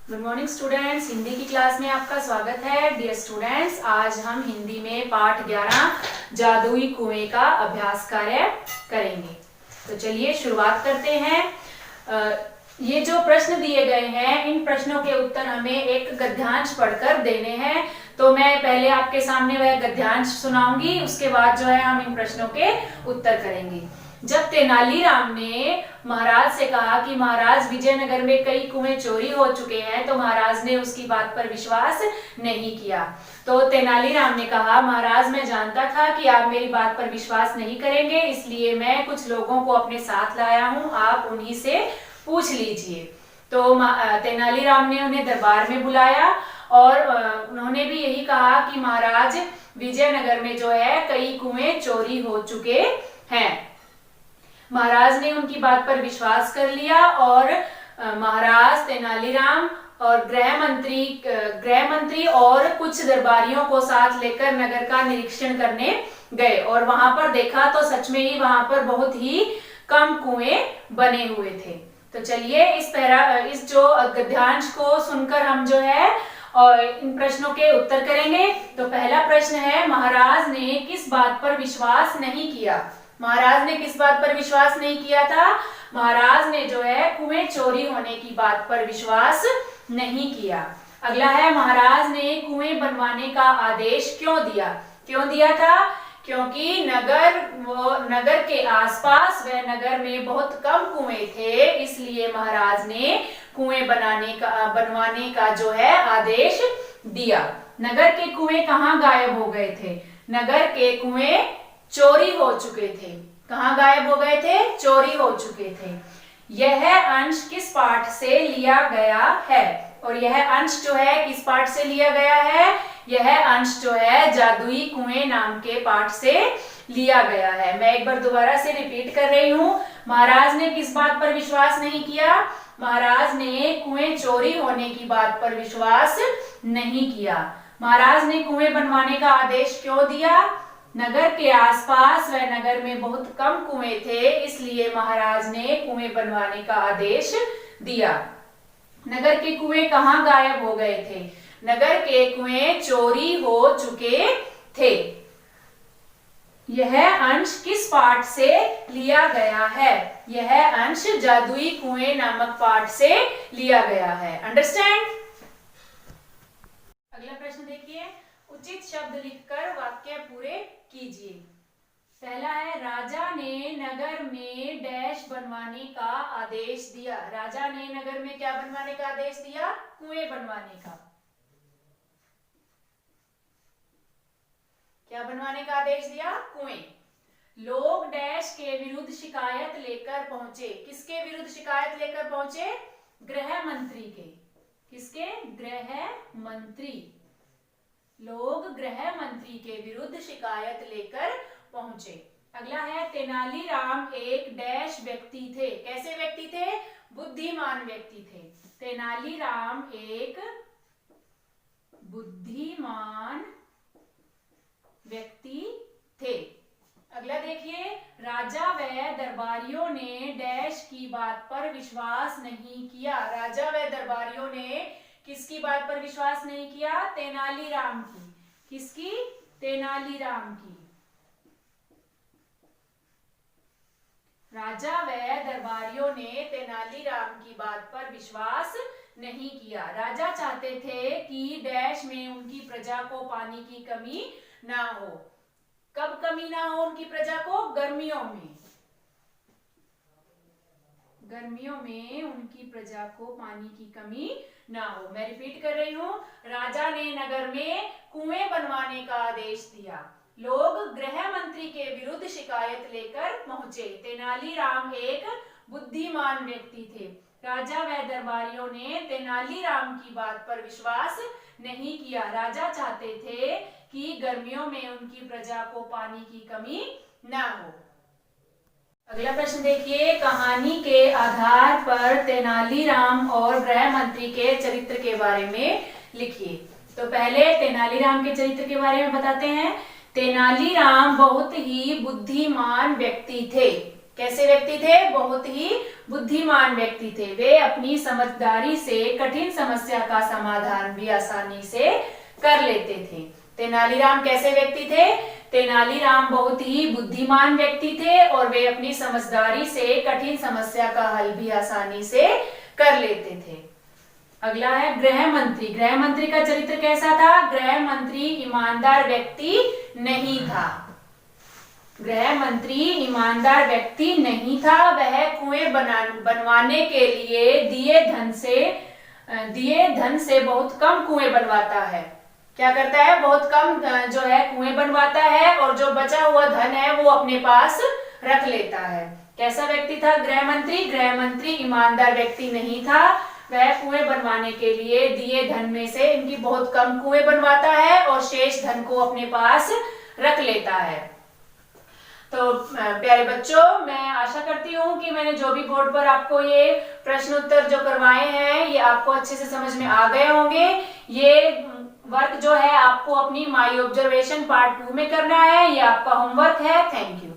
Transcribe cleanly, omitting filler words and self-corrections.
Good morning students, Hindi की class में आपका स्वागत है। डियर स्टूडेंट्स, आज हम हिंदी में पाठ 11 जादुई कुएं का अभ्यास कार्य करेंगे। तो चलिए शुरुआत करते हैं। ये जो प्रश्न दिए गए हैं, इन प्रश्नों के उत्तर हमें एक गद्यांश पढ़कर देने हैं। तो मैं पहले आपके सामने वह गद्यांश सुनाऊंगी, उसके बाद जो है हम इन प्रश्नों के उत्तर करेंगे। जब तेनालीराम ने महाराज से कहा कि महाराज, विजयनगर में कई कुएं चोरी हो चुके हैं, तो महाराज ने उसकी बात पर विश्वास नहीं किया। तो तेनालीराम ने कहा, महाराज, मैं जानता था कि आप मेरी बात पर विश्वास नहीं करेंगे, इसलिए मैं कुछ लोगों को अपने साथ लाया हूं, आप उन्हीं से पूछ लीजिए। तो तेनालीराम ने उन्हें दरबार में बुलाया और उन्होंने भी यही कहा कि महाराज, विजयनगर में जो है कई कुएं चोरी हो चुके हैं। महाराज ने उनकी बात पर विश्वास कर लिया और महाराज, तेनालीराम और गृह मंत्री और कुछ दरबारियों को साथ लेकर नगर का निरीक्षण करने गए और वहां पर देखा तो सच में ही वहां पर बहुत ही कम कुएं बने हुए थे। तो चलिए इस जो गद्यांश को सुनकर हम जो है और इन प्रश्नों के उत्तर करेंगे। तो पहला प्रश्न है, महाराज ने किस बात पर विश्वास नहीं किया? महाराज ने किस बात पर विश्वास नहीं किया था? महाराज ने जो है कुएं चोरी होने की बात पर विश्वास नहीं किया। अगला है, महाराज ने कुएं बनवाने का आदेश क्यों दिया? क्यों दिया था? क्योंकि नगर के आसपास व नगर में बहुत कम कुएं थे, इसलिए महाराज ने कुएं बनवाने का जो है आदेश दिया। नगर के कुएं कहाँ गायब हो गए थे? नगर के कुएं चोरी हो चुके थे। कहाँ गायब हो गए थे? चोरी हो चुके थे। यह अंश किस पाठ से लिया गया है? और यह अंश जो है किस पाठ से लिया गया है? यह अंश जो है जादुई कुएं नाम के पाठ से लिया गया है। मैं एक बार दोबारा से रिपीट कर रही हूँ। महाराज ने किस बात पर विश्वास नहीं किया? महाराज ने कुएं चोरी होने की बात पर विश्वास नहीं किया। महाराज ने कुएं बनवाने का आदेश क्यों दिया? नगर के आसपास व नगर में बहुत कम कुएं थे, इसलिए महाराज ने कुएं बनवाने का आदेश दिया। नगर के कुएं कहाँ गायब हो गए थे? नगर के कुएं चोरी हो चुके थे। यह अंश किस पाठ से लिया गया है? यह अंश जादुई कुएं नामक पाठ से लिया गया है। अंडरस्टैंड? अगला प्रश्न देखिए, उचित शब्द लिखकर वाक्य पूरे कीजिए। पहला है, राजा ने नगर में डैश बनवाने का आदेश दिया। राजा ने नगर में क्या बनवाने का आदेश दिया? कुएं बनवाने का। क्या बनवाने का आदेश दिया? कुएं। लोग डैश के विरुद्ध शिकायत लेकर पहुंचे। किसके विरुद्ध शिकायत लेकर पहुंचे? गृह मंत्री के। किसके? गृह मंत्री। लोग गृह मंत्री के विरुद्ध शिकायत लेकर पहुंचे। अगला है, तेनालीराम एक डैश व्यक्ति थे। कैसे व्यक्ति थे? बुद्धिमान व्यक्ति थे। तेनालीराम एक बुद्धिमान व्यक्ति थे। अगला देखिए, राजा व दरबारियों ने डैश की बात पर विश्वास नहीं किया। राजा व दरबारियों ने किसकी बात पर विश्वास नहीं किया? तेनालीराम की। किसकी? तेनालीराम की। राजा व दरबारियों ने तेनालीराम की बात पर विश्वास नहीं किया। राजा चाहते थे कि डैश में उनकी प्रजा को पानी की कमी ना हो। कब कमी ना हो उनकी प्रजा को? गर्मियों में। गर्मियों में उनकी प्रजा को पानी की कमी ना हो। मैं रिपीट कर रही हूँ। राजा ने नगर में कुएं बनवाने का आदेश दिया। लोग गृह मंत्री के विरुद्ध शिकायत लेकर पहुंचे। तेनालीराम एक बुद्धिमान व्यक्ति थे। राजा व दरबारियों ने तेनालीराम की बात पर विश्वास नहीं किया। राजा चाहते थे कि गर्मियों में उनकी प्रजा को पानी की कमी ना हो। अगला प्रश्न देखिए, कहानी के आधार पर तेनालीराम और गृह मंत्री के चरित्र के बारे में लिखिए। तो पहले तेनालीराम के चरित्र के बारे में बताते हैं। तेनालीराम बहुत ही बुद्धिमान व्यक्ति थे। कैसे व्यक्ति थे? बहुत ही बुद्धिमान व्यक्ति थे। वे अपनी समझदारी से कठिन समस्या का समाधान भी आसानी से कर लेते थे। तेनालीराम कैसे व्यक्ति थे? तेनालीराम बहुत ही बुद्धिमान व्यक्ति थे और वे अपनी समझदारी से कठिन समस्या का हल भी आसानी से कर लेते थे। अगला है गृह मंत्री। गृह मंत्री का चरित्र कैसा था? गृह मंत्री ईमानदार व्यक्ति नहीं था। गृह मंत्री ईमानदार व्यक्ति नहीं था। वह कुएं बनवाने के लिए दिए धन से बहुत कम कुएं बनवाता है। क्या करता है? बहुत कम जो है कुएं बनवाता है और जो बचा हुआ धन है वो अपने पास रख लेता है। कैसा व्यक्ति था गृह मंत्री? गृह मंत्री ईमानदार व्यक्ति नहीं था। वह कुएं बनवाने के लिए दिए धन में से इनकी बहुत कम कुएं बनवाता है और शेष धन को अपने पास रख लेता है। तो प्यारे बच्चों, मैं आशा करती हूँ कि मैंने जो भी बोर्ड पर आपको ये प्रश्न उत्तर जो करवाए हैं ये आपको अच्छे से समझ में आ गए होंगे। ये वर्क जो है आपको अपनी माई ऑब्जर्वेशन पार्ट 2 में करना है। ये आपका होमवर्क है। Thank you.